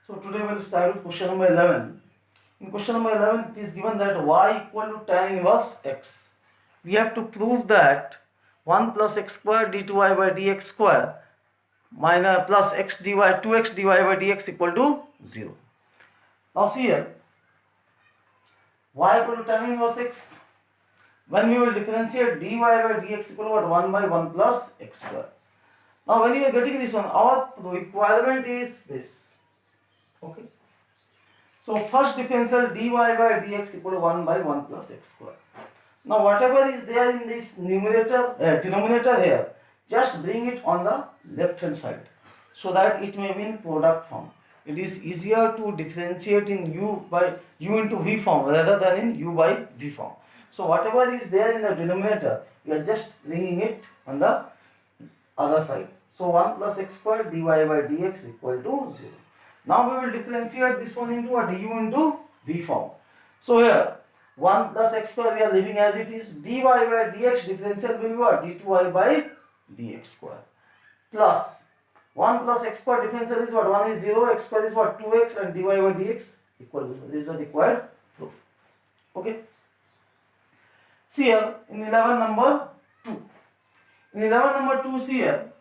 So today we will start with question number 11. In question number 11 it is given that y equal to tan inverse x. We have to prove that 1 plus x square d2y by dx square minus plus x dy 2x dy by dx equal to 0. Now see here, y equal to tan inverse x. When we will differentiate dy by dx equal to what? 1 by 1 plus x square. Now when you are getting this one, our requirement is this. Okay. So first differential dy by dx equal to 1 by 1 plus x square. Now whatever is there in this denominator here, just bring it on the left hand side so that it may be in product form. It is easier to differentiate in u into v form rather than in u by v form. So whatever is there in the denominator, you are just bringing it on the other side. So 1 plus x square dy by dx equal to 0. Now we will differentiate this one into what? U into v form. So here 1 plus x square we are leaving as it is. Dy by dx differential will be what? D2y by dx square. Plus 1 plus x square differential is what? 1 is 0, x square is what? 2x, and dy by dx equal to 0. This is the required proof. Okay. See here in 11 number 2. In 11 number 2, see here,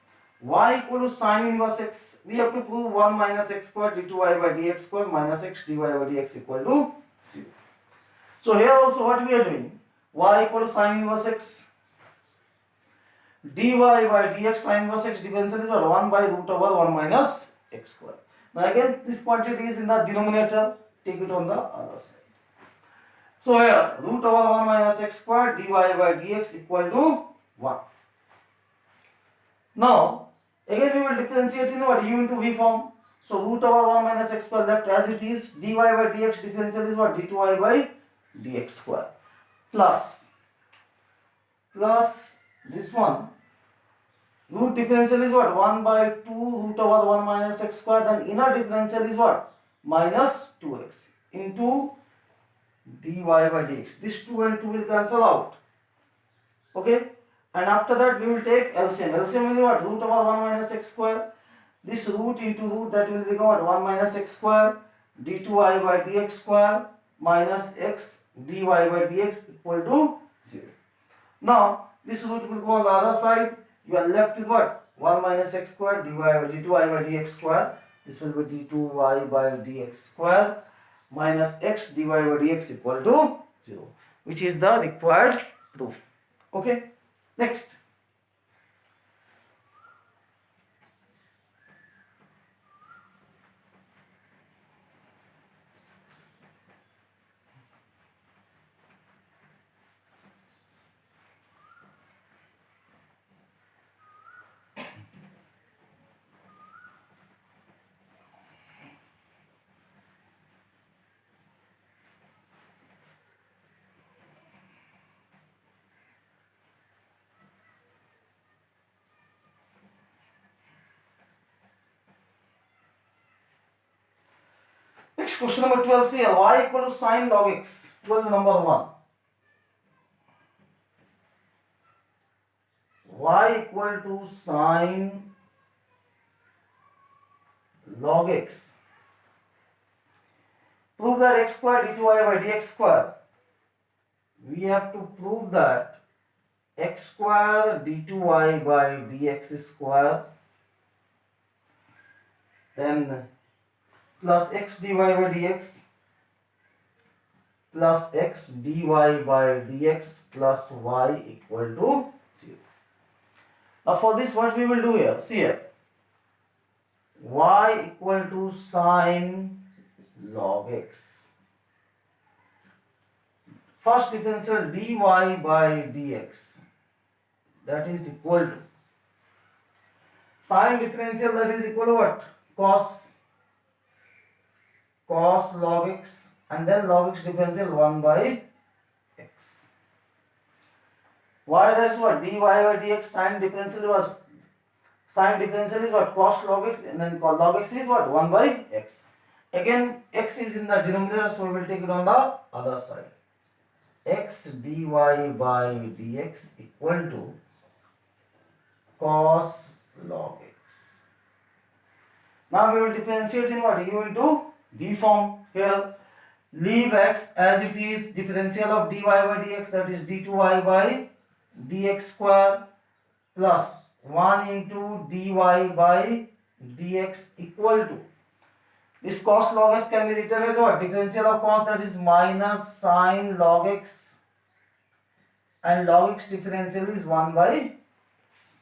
y equal to sin inverse x. We have to prove 1 minus x square d2y by dx square minus x dy by dx equal to 0. So here also what we are doing? Y equal to sin inverse x. dy by dx sin inverse x differential is what? 1 by root over 1 minus x square. Now again this quantity is in the denominator. Take it on the other side. So here root over 1 minus x square dy by dx equal to 1. Now, again we will differentiate in what? U into v form. So, root over 1 minus x square left as it is. Dy by dx differential is what? D2y by dx square. Plus this one. Root differential is what? 1 by 2 root over 1 minus x square. Then inner differential is what? Minus 2x into dy by dx. This 2 and 2 will cancel out. Okay. And after that we will take LCM. LCM is what? Root over 1 minus x square. This root into root, that will become what? 1 minus x square d2y by dx square minus x dy by dx equal to 0. Now this root will go on the other side. You are left with what? 1 minus x square d2y by dx square. This will be d2y by dx square minus x dy by dx equal to 0, which is the required proof. Okay. Next. Next question number 12, see here, y equal to sin log x. 12 number 1. Y equal to sin log x. Prove that x square d2y by dx square. We have to prove that x square d2y by dx square, then plus x dy by dx plus x dy by dx plus y equal to 0. Now for this what we will do here? See here. Y equal to sin log x. First differential dy by dx, that is equal to sin differential, that is equal to what? Cos log x, and then log x differential 1 by x. Why? That's what? Dy by dx sin differential is what? Cos log x, and then log x is what? 1 by x. Again x is in the denominator, so we will take it on the other side. X dy by dx equal to cos log x. Now we will differentiate in what? U into v form. Here leave x as it is, differential of dy by dx, that is d2y by dx square plus 1 into dy by dx equal to, this cos log x can be written as what? Differential of cos, that is minus sin log x, and log x differential is 1 by x.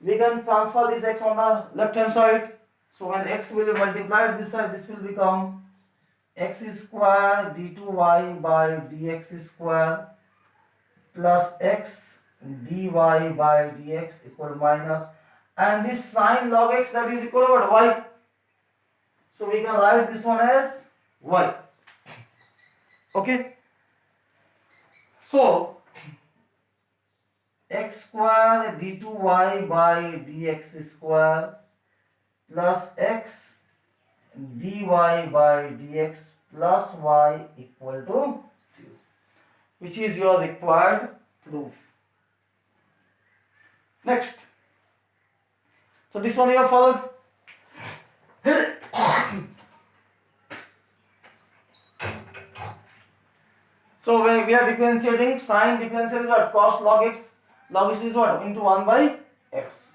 We can transfer this x on the left hand side. So when x will be multiplied this side, this will become x square d2y by dx square plus x dy by dx equal to minus, and this sin log x, that is equal to what? Y. So we can write this one as y. Okay. So x square d2y by dx square plus x dy by dx plus y equal to 0, which is your required proof. Next. So this one you have followed. So when we are differentiating, sine differential is what? Cos log x. Log x is what? Into 1 by x.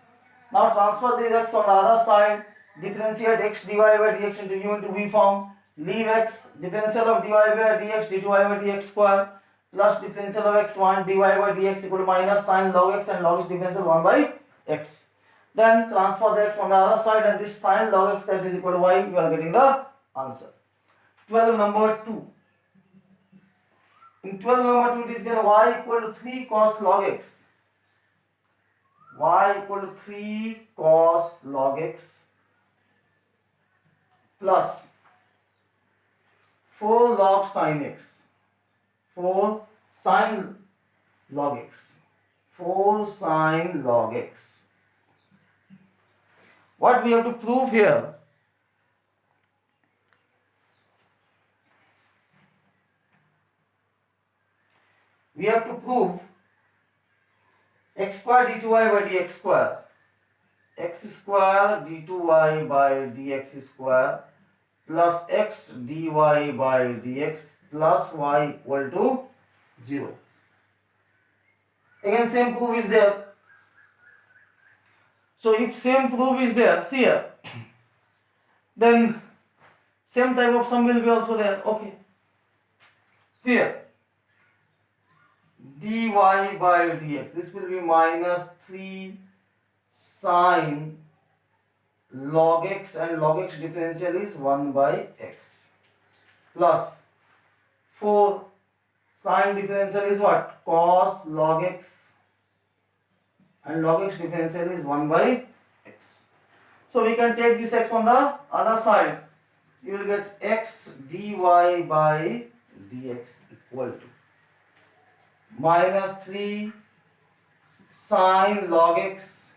Now transfer this x on the other side. Differentiate x dy by dx into u into v form. Leave x, differential of dy by dx d2y by dx square plus differential of x1 dy by dx equal to minus sin log x, and log x differential 1 by x. Then transfer the x on the other side, and this sin log x, that is equal to y. You are getting the answer. 12 number 2. In 12 number 2 it is given y equal to 3 cos log x. Y equal to 3 cos log x plus 4 log sin x. 4 sin log x. 4 sin log x. What we have to prove here? We have to prove x square d2y by dx square, x square d2y by dx square plus x dy by dx plus y equal to 0. Again same proof is there. So if same proof is there, see here, then same type of sum will be also there. Okay. See here, dy by dx, this will be minus 3 sin log x, and log x differential is 1 by x plus 4 sin differential is what? Cos log x, and log x differential is 1 by x. So we can take this x on the other side. You will get x dy by dx equal to minus 3 sin log x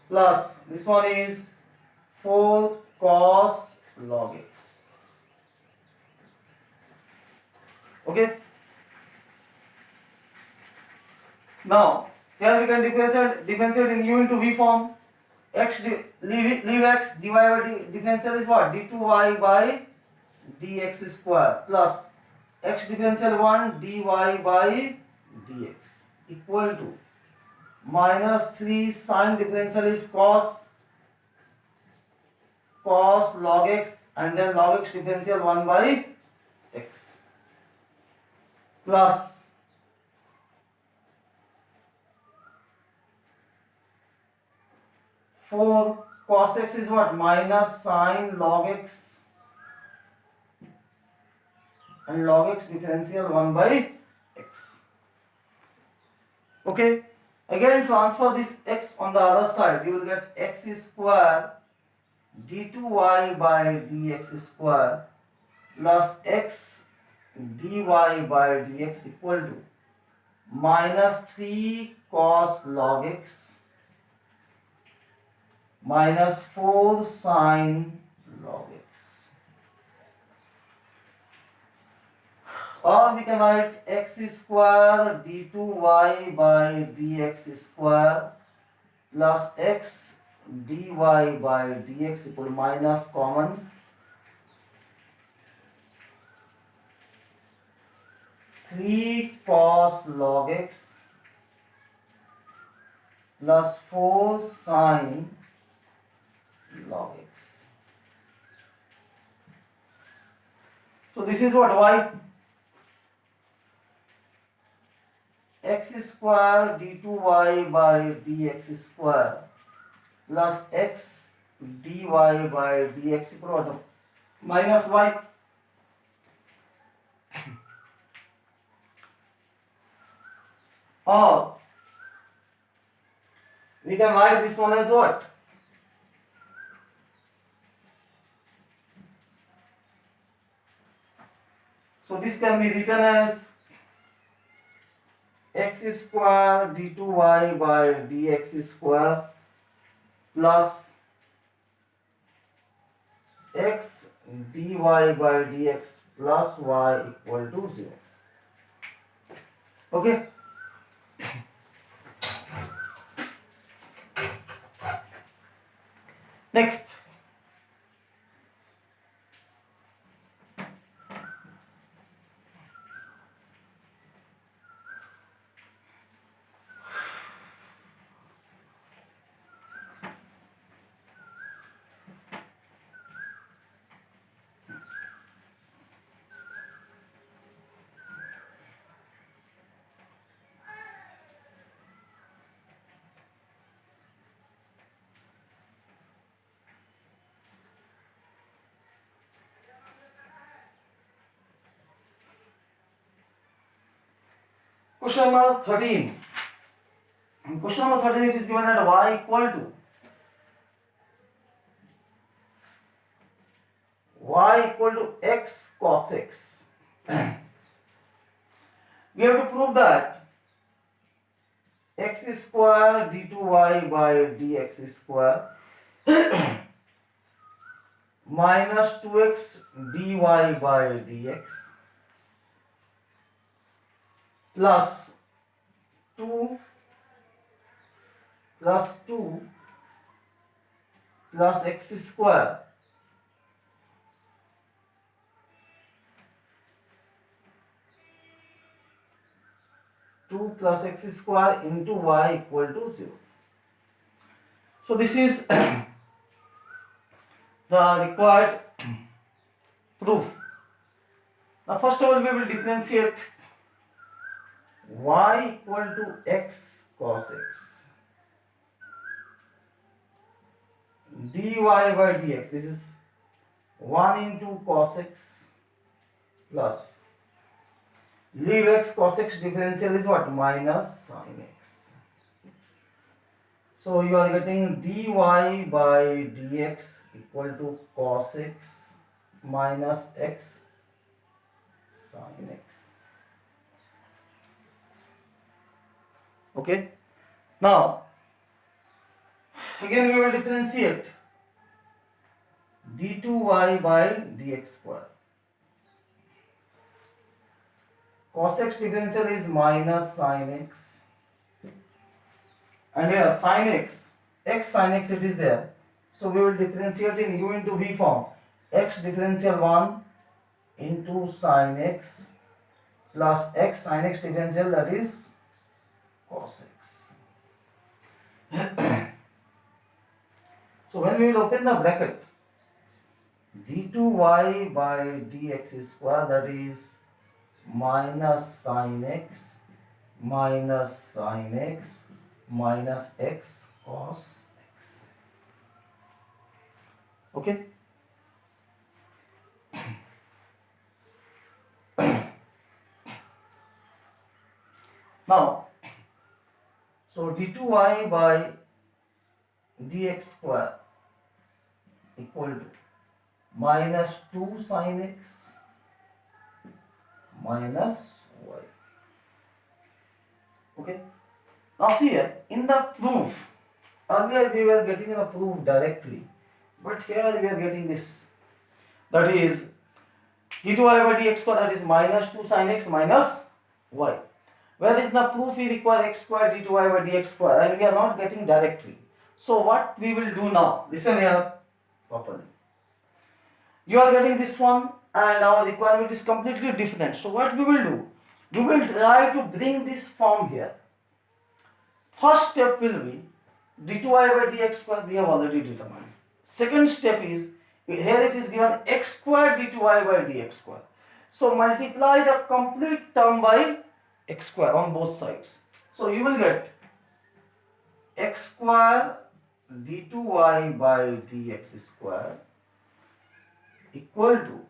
plus this one is 4 cos log x. Okay. Now here we can differentiate in u into v form. Leave x dy by differential is what? d2y by dx square plus x differential 1 dy by dx equal to minus 3 sin differential is cos log x, and then log x differential 1 by x plus 4 cos x is what? Minus sin log x, and log x differential 1 by x. Okay. Again transfer this x on the other side. You will get x square d2y by dx square plus x dy by dx equal to minus 3 cos log x minus 4 sin log x. Or we can write x square d2y by dx square plus x dy by dx equal minus common 3 cos log x plus 4 sin log x. So this is what y x square d2y by dx square plus x dy by dx equal to minus y. Or we can write this one as what? So this can be written as x square d2y by dx square plus x dy by dx plus y equal to 0. Okay. Next. Question number 13. In question number 13 it is given that y equal to x cos x. We have to prove that x square d2y by dx square minus 2x dy by dx plus 2 plus 2 plus x square plus x square into y equal to 0. So this is the required proof. Now first of all we will differentiate y equal to x cos x dy by dx. This is 1 into cos x plus leave x cos x differential is what? Minus sin x. So you are getting dy by dx equal to cos x minus x sin x. Okay. Now again we will differentiate d2y by dx square. Cos x differential is minus sin x, and here sin x sin x it is there. So we will differentiate in u into v form. X differential 1 into sin x plus x sin x differential, that is cos x. So when we will open the bracket, d2y by dx square, that is minus sin x minus x cos x. Okay. Now, so d2y by dx square equal to minus 2 sin x minus y. Okay. Now see here, in the proof, earlier we were getting the proof directly, but here we are getting this. That is d2y by dx square, that is minus 2 sin x minus y. Whereas in the proof we require x square d2y by dx square, and we are not getting directly. So what we will do now, listen here properly. You are getting this one and our requirement is completely different. So what we will do, we will try to bring this form here. First step will be d2y by dx square we have already determined. Second step is, here it is given x square d2y by dx square. So multiply the complete term by x square on both sides. So you will get x square d2y by dx square equal to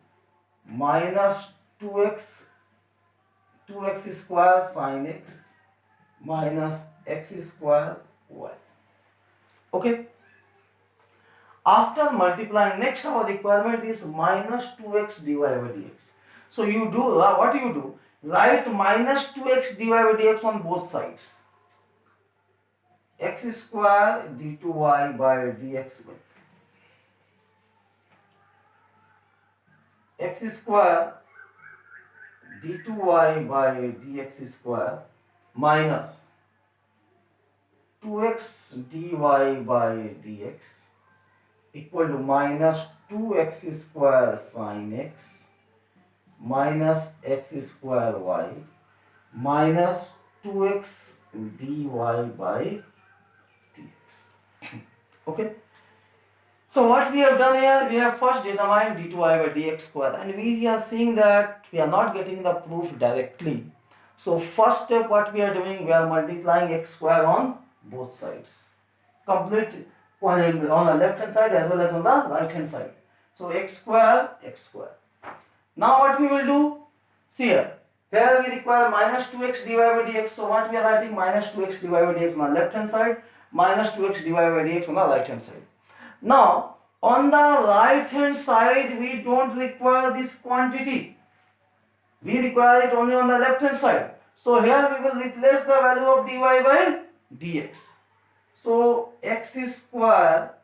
minus 2x square sin x minus x square y. Okay. After multiplying, next our requirement is minus 2x dy by dx. So you do what you do, write minus 2x dy by dx on both sides. X square d2y by dx x square d2y by dx square minus 2x dy by dx equal to minus 2x square sin x minus x square y minus 2x dy by dx. Okay. So what we have done here, we have first determined d2y by dx square, and we are seeing that we are not getting the proof directly. So first step what we are doing, we are multiplying x square on both sides. Complete on the left hand side as well as on the right hand side. So x square, x square. Now what we will do, see here we require minus 2x dy by dx. So what we are writing, minus 2x dy by dx on the left hand side, minus 2x dy by dx on the right hand side. Now on the right hand side we don't require this quantity, we require it only on the left hand side. So here we will replace the value of dy by dx. So x square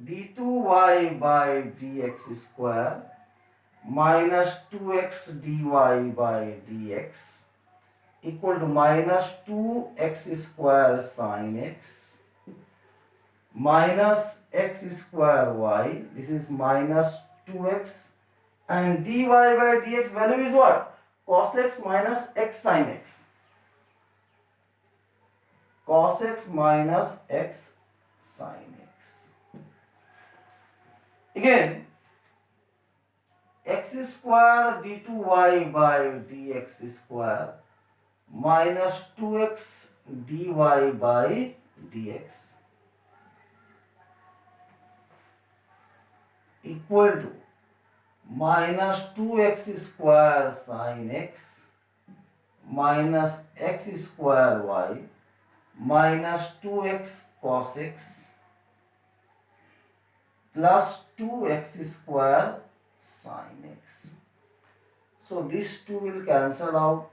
d2y by dx square minus 2x dy by dx equal to minus 2x square sin x minus x square y, this is minus 2x, and dy by dx value is what? Cos x minus x sin x. Cos x minus x sin x. Again, x square d2y by dx square minus 2x dy by dx equal to minus 2x square sin x minus x square y minus 2x cos x plus 2x square sin x. So these two will cancel out.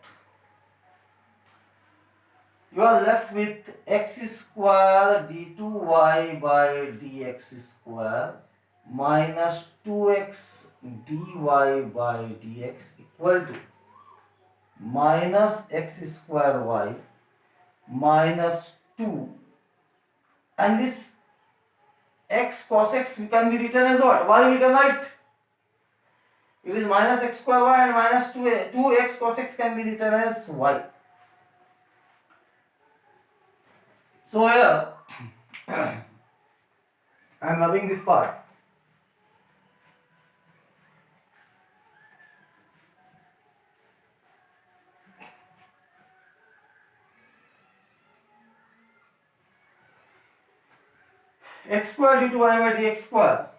You are left with x square d2y by dx square minus 2x dy by dx equal to minus x square y minus 2, and this x cos x can be written as what? Y we can write. It is minus x square y and minus 2x cos x can be written as y. So here I am loving this part. X square d2y by dx square.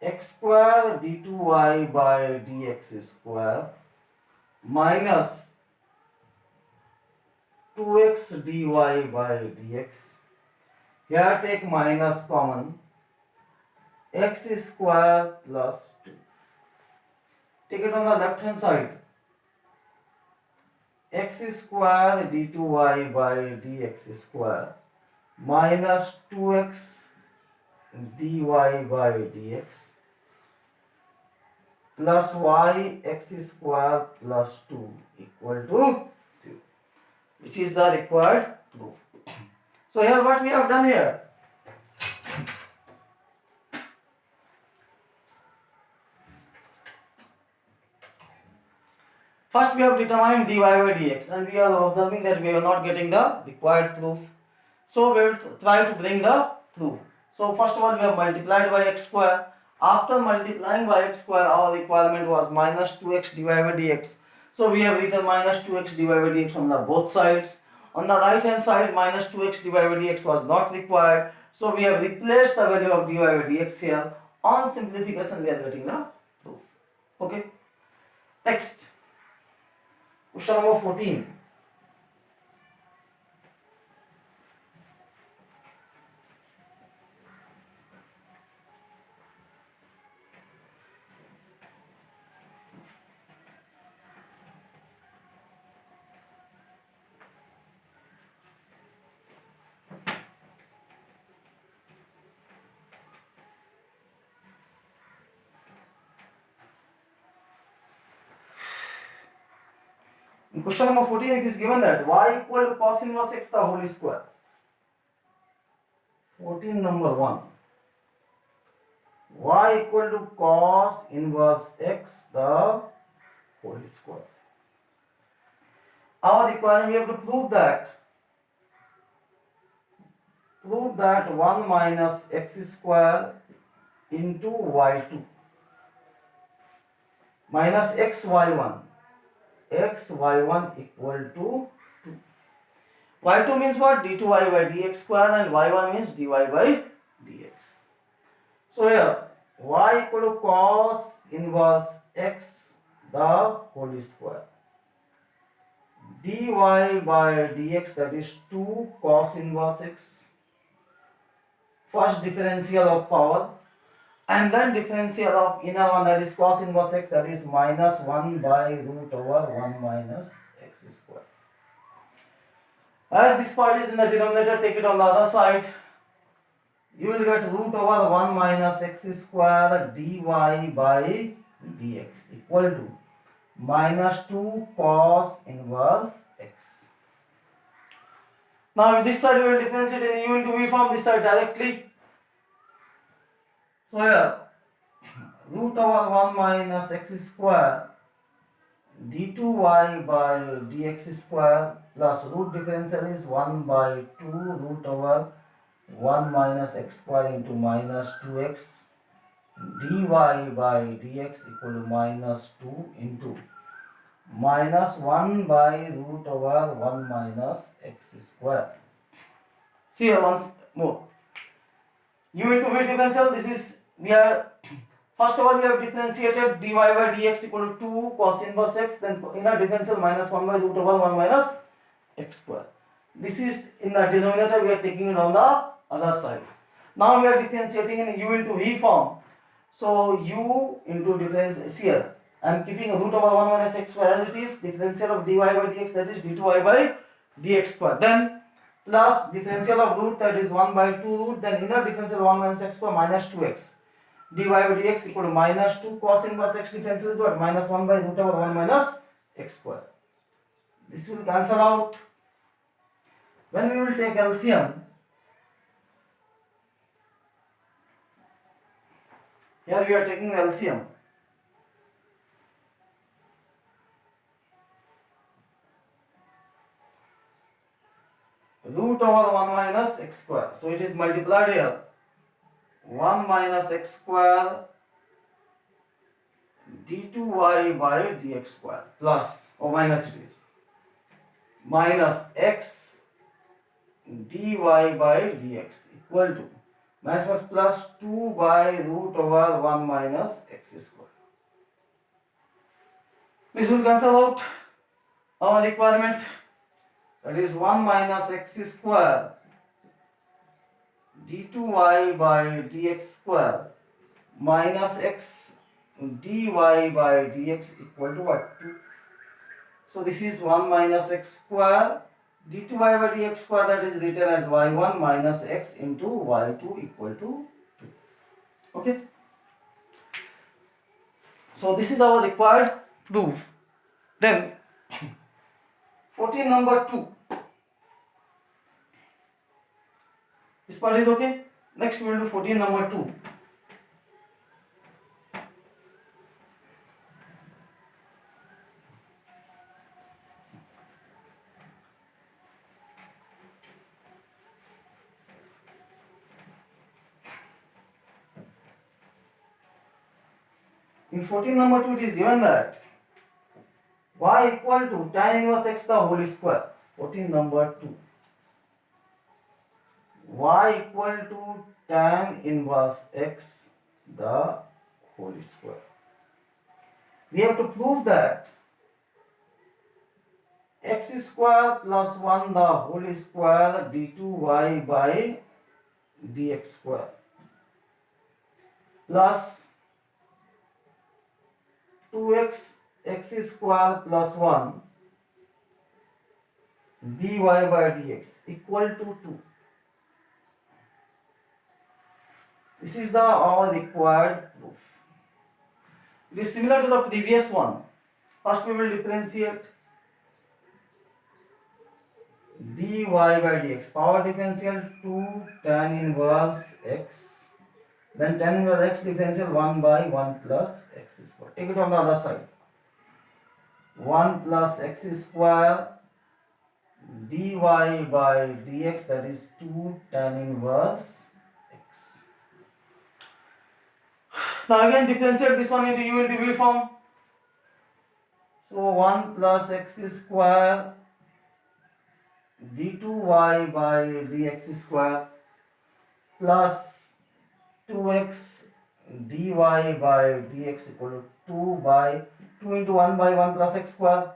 X square d2y by dx square minus 2x dy by dx. Here take minus common. X square plus 2. Take it on the left hand side. X square d2y by dx square minus 2x dy by dx plus y x square plus 2 equal to 0, which is the required proof. So here what we have done here, first we have determined dy by dx and we are observing that we are not getting the required proof. So we will try to bring the proof. So first of all we have multiplied by x square. After multiplying by x square our requirement was minus 2x divided by dx. So we have written minus 2x divided by dx on the both sides. On the right hand side minus 2x divided by dx was not required. So we have replaced the value of dy by dx here. On simplification we are getting the proof. Okay. Next. Question number 14. In question number 14 it is given that y equal to cos inverse x the whole square. 14 number 1. Y equal to cos inverse x the whole square. Our requirement, we have to prove that 1 minus x square into y2 minus xy1 equal to 2. y2 means what? d2y by dx square and y1 means dy by dx. So here y equal to cos inverse x the whole square, dy by dx, that is 2 cos inverse x, first differential of power, and then differential of inner one, that is cos inverse x, that is minus 1 by root over 1 minus x square. As this part is in the denominator, take it on the other side. You will get root over 1 minus x square dy by dx equal to minus 2 cos inverse x. Now this side we will differentiate in u into v form, this side directly. So here root over 1 minus x square d2y by dx square plus root differential is 1 by 2 root over 1 minus x square into minus 2x dy by dx equal to minus 2 into minus 1 by root over 1 minus x square. See here once more. U into v differential, this is, we are, first of all we have differentiated dy by dx equal to 2 cos inverse x, then inner differential minus 1 by root over 1 minus x square. This is in the denominator, we are taking it on the other side. Now we are differentiating in u into v form. So u into difference here, I am keeping root over 1 minus x square as it is, differential of dy by dx, that is d2y by dx square, then plus differential of root, that is 1 by 2 root, then inner differential 1 minus x square minus 2x dy by dx equal to minus 2 cos inverse x differential is what? Minus 1 by root over 1 minus x square. This will cancel out. When we will take LCM, here we are taking LCM. Root over 1 minus x square. So it is multiplied here. 1 minus x square d2y by dx square plus or minus, it is minus x dy by dx equal to minus plus 2 by root over 1 minus x square. This will cancel out our requirement, that is 1 minus x square d2y by dx square minus x dy by dx equal to what? 2. So this is 1 minus x square d2y by dx square, that is written as y1 minus x into y2 equal to 2. Okay. So this is our required proof. Then 14 number 2. This part is okay. Next we will do 14 number 2. In 14 number 2 it is given that y equal to tan inverse x the whole square. 14 number 2. Y equal to tan inverse x the whole square. We have to prove that x square plus 1 the whole square d2y by dx square plus 2x x square plus 1 dy by dx equal to 2. This is the our required proof. It is similar to the previous one. First we will differentiate dy by dx. Power differential 2 tan inverse x. Then tan inverse x differential 1 by 1 plus x square. Take it on the other side. 1 plus x square dy by dx, that is 2 tan inverse x. Now again differentiate this one into u into v form. So 1 plus x square d2y by dx square plus 2x dy by dx equal to 2 by 2 into 1 by 1 plus x square.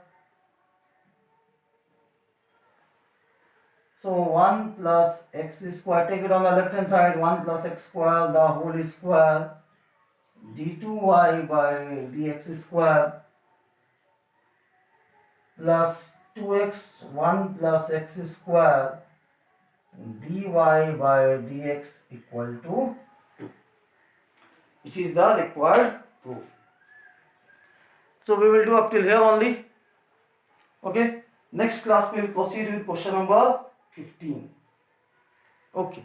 So 1 plus x square, take it on the left hand side, 1 plus x square the whole square d2y by dx square plus 2x 1 plus x square dy by dx equal to 2, which is the required proof. So we will do up till here only. Okay. Next class we will proceed with question number 15. Okay.